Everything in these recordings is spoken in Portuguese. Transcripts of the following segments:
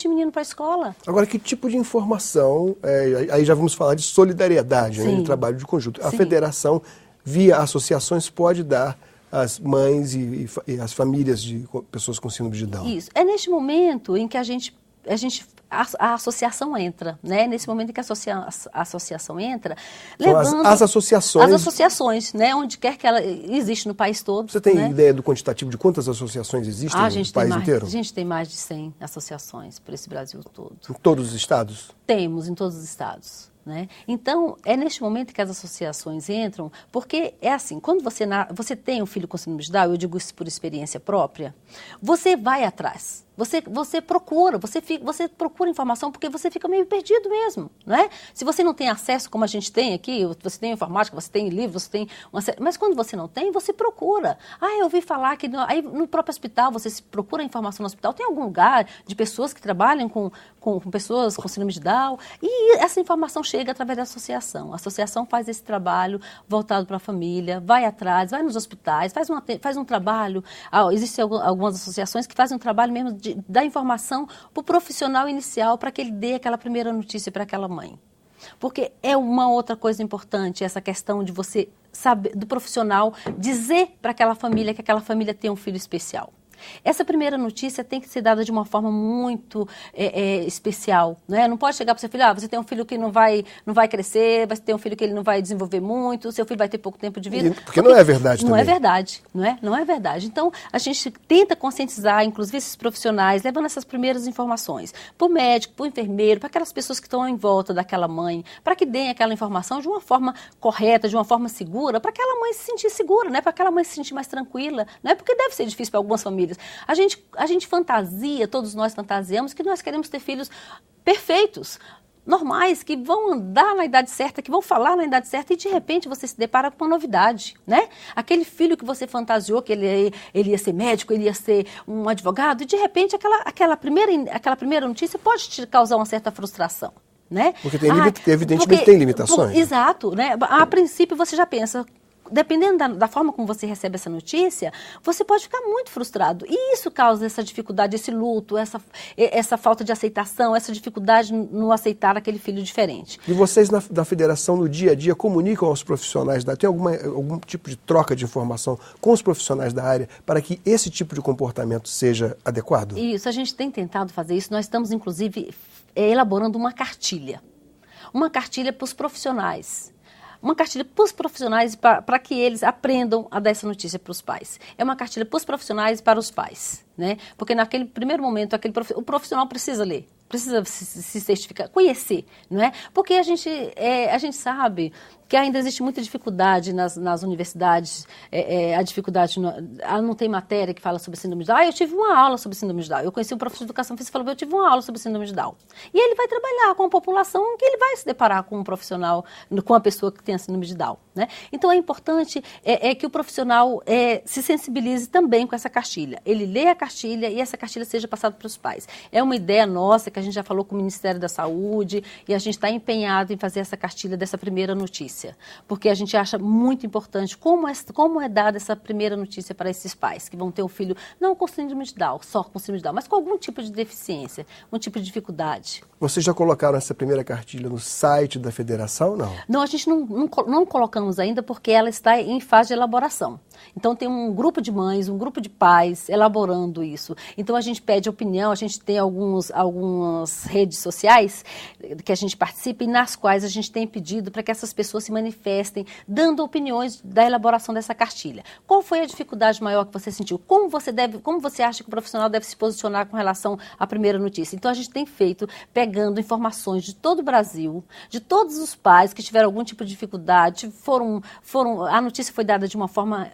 menino para a escola. Agora, que tipo de informação, aí já vamos falar de solidariedade, né, de trabalho de conjunto. A federação, via associações, pode dar às mães e às famílias de pessoas com síndrome de Down. Isso. É neste momento em que a associação entra, né? Nesse momento em que a associação entra, então, levando as associações... As associações, né? Onde quer que ela existe no país todo. Você tem ideia do quantitativo de quantas associações existem no país inteiro? A gente tem mais de 100 associações por esse Brasil todo. Em todos os estados? Temos, em todos os estados. Né? Então, é neste momento que as associações entram, porque é assim, quando você tem um filho com síndrome de Down, eu digo isso por experiência própria, você vai atrás. Você procura informação porque você fica meio perdido mesmo, né? Se você não tem acesso, como a gente tem aqui, você tem informática, você tem livro, você tem mas quando você não tem, você procura. Eu ouvi falar que aí no próprio hospital, você procura informação no hospital, tem algum lugar de pessoas que trabalham com pessoas com síndrome de Down, e essa informação chega através da associação. A associação faz esse trabalho voltado para a família, vai atrás, vai nos hospitais, faz um trabalho. Existem algumas associações que fazem um trabalho mesmo de dar informação para o profissional inicial para que ele dê aquela primeira notícia para aquela mãe. Porque é uma outra coisa importante, essa questão de você saber, do profissional dizer para aquela família que aquela família tem um filho especial. Essa primeira notícia tem que ser dada de uma forma muito especial, né? Não pode chegar para o seu filho, você tem um filho que não vai crescer, vai ter um filho que ele não vai desenvolver muito, seu filho vai ter pouco tempo de vida. Porque não é verdade também. Não é verdade, não é verdade. Então, a gente tenta conscientizar, inclusive esses profissionais, levando essas primeiras informações para o médico, para o enfermeiro, para aquelas pessoas que estão em volta daquela mãe, para que deem aquela informação de uma forma correta, de uma forma segura, para aquela mãe se sentir segura, né? Para aquela mãe se sentir mais tranquila, né? Porque deve ser difícil para algumas famílias. A gente fantasia, todos nós fantasiamos que nós queremos ter filhos perfeitos, normais, que vão andar na idade certa, que vão falar na idade certa, e de repente você se depara com uma novidade, né? Aquele filho que você fantasiou que ele ia ser médico, ele ia ser um advogado, e de repente aquela primeira notícia pode te causar uma certa frustração. Né? Porque evidentemente tem limitações. Exato, né? A princípio você já pensa, dependendo da forma como você recebe essa notícia, você pode ficar muito frustrado. E isso causa essa dificuldade, esse luto, essa falta de aceitação, essa dificuldade no aceitar aquele filho diferente. E vocês da federação, no dia a dia, comunicam aos profissionais tem algum tipo de troca de informação com os profissionais da área para que esse tipo de comportamento seja adequado? Isso, a gente tem tentado fazer isso. Nós estamos, inclusive, elaborando uma cartilha para os profissionais. Uma cartilha para os profissionais para que eles aprendam a dar essa notícia para os pais. É uma cartilha para os profissionais e para os pais, né? Porque naquele primeiro momento o profissional precisa ler, precisa se certificar, conhecer, não é? Porque a gente sabe que ainda existe muita dificuldade nas universidades, a dificuldade, não tem matéria que fala sobre síndrome de Down. Eu tive uma aula sobre síndrome de Down. Eu conheci um professor de educação física e falou, eu tive uma aula sobre síndrome de Down. E ele vai trabalhar com a população que ele vai se deparar com um profissional, com a pessoa que tem a síndrome de Down, né? Então é importante que o profissional se sensibilize também com essa cartilha. Ele lê a cartilha e essa cartilha seja passada para os pais. É uma ideia nossa que a gente já falou com o Ministério da Saúde e a gente está empenhado em fazer essa cartilha dessa primeira notícia. Porque a gente acha muito importante como é dada essa primeira notícia para esses pais que vão ter um filho, não com síndrome de Down, só com síndrome de Down, mas com algum tipo de deficiência, um tipo de dificuldade. Vocês já colocaram essa primeira cartilha no site da federação, não? Não, a gente não colocamos ainda porque ela está em fase de elaboração. Então tem um grupo de mães, um grupo de pais elaborando isso. Então a gente pede opinião, a gente tem algumas redes sociais que a gente participa e nas quais a gente tem pedido para que essas pessoas se manifestem, dando opiniões da elaboração dessa cartilha. Qual foi a dificuldade maior que você sentiu? Como você acha que o profissional deve se posicionar com relação à primeira notícia? Então a gente tem feito, pegando informações de todo o Brasil, de todos os pais que tiveram algum tipo de dificuldade, a notícia foi dada de uma forma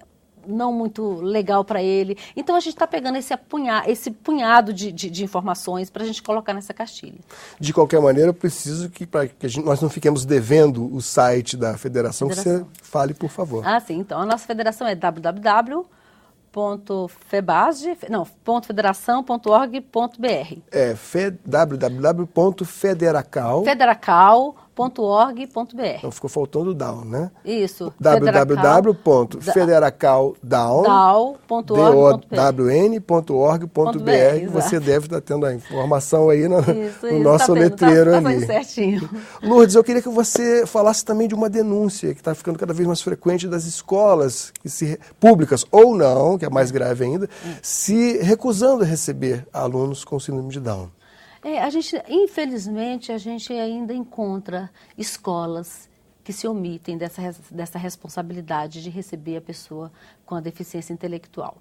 não muito legal para ele. Então a gente está pegando esse punhado de informações para a gente colocar nessa cartilha. De qualquer maneira, eu preciso que nós não fiquemos devendo o site da federação, que você fale, por favor. Sim. Então a nossa federação é www.federação.org.br. www.federacal.org.br. federacaldown.org.br. ficou faltando o down, né? Isso. www.federacaldown.org.br. Você deve estar tendo a informação aí no nosso letreiro ali. Certinho. Lourdes, eu queria que você falasse também de uma denúncia que está ficando cada vez mais frequente das escolas públicas ou não, que é mais grave ainda, se recusando a receber alunos com síndrome de Down. Infelizmente, a gente ainda encontra escolas que se omitem dessa responsabilidade de receber a pessoa com a deficiência intelectual.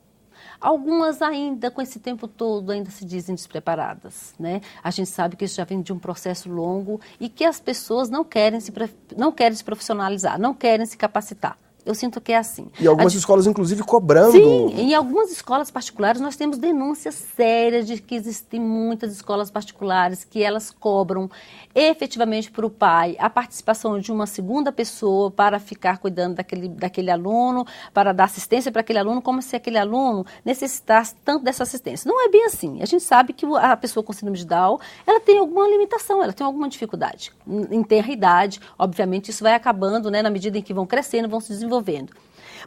Algumas ainda, com esse tempo todo, ainda se dizem despreparadas, né? A gente sabe que isso já vem de um processo longo e que as pessoas não querem se profissionalizar, não querem se capacitar. Eu sinto que é assim. E algumas escolas, inclusive, cobrando. Sim, em algumas escolas particulares nós temos denúncias sérias de que existem muitas escolas particulares que elas cobram efetivamente para o pai a participação de uma segunda pessoa para ficar cuidando daquele aluno, para dar assistência para aquele aluno, como se aquele aluno necessitasse tanto dessa assistência. Não é bem assim. A gente sabe que a pessoa com síndrome de Down, ela tem alguma limitação, ela tem alguma dificuldade. Em tenra idade, obviamente, isso vai acabando, né, na medida em que vão crescendo, vão se desenvolvendo.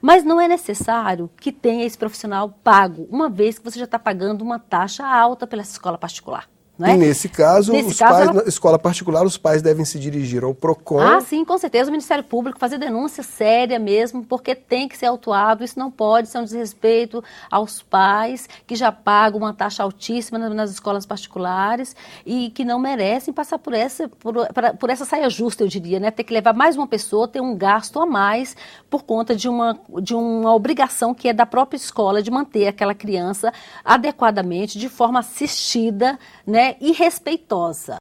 Mas não é necessário que tenha esse profissional pago, uma vez que você já está pagando uma taxa alta pela escola particular. Não é? E nesse caso, na escola particular, os pais devem se dirigir ao PROCON. Ah, sim, com certeza, o Ministério Público fazer denúncia séria mesmo, porque tem que ser autuado, isso não pode ser um desrespeito aos pais que já pagam uma taxa altíssima nas escolas particulares e que não merecem passar por essa saia justa, eu diria, né? Ter que levar mais uma pessoa, ter um gasto a mais por conta de uma obrigação que é da própria escola de manter aquela criança adequadamente, de forma assistida, né, e respeitosa.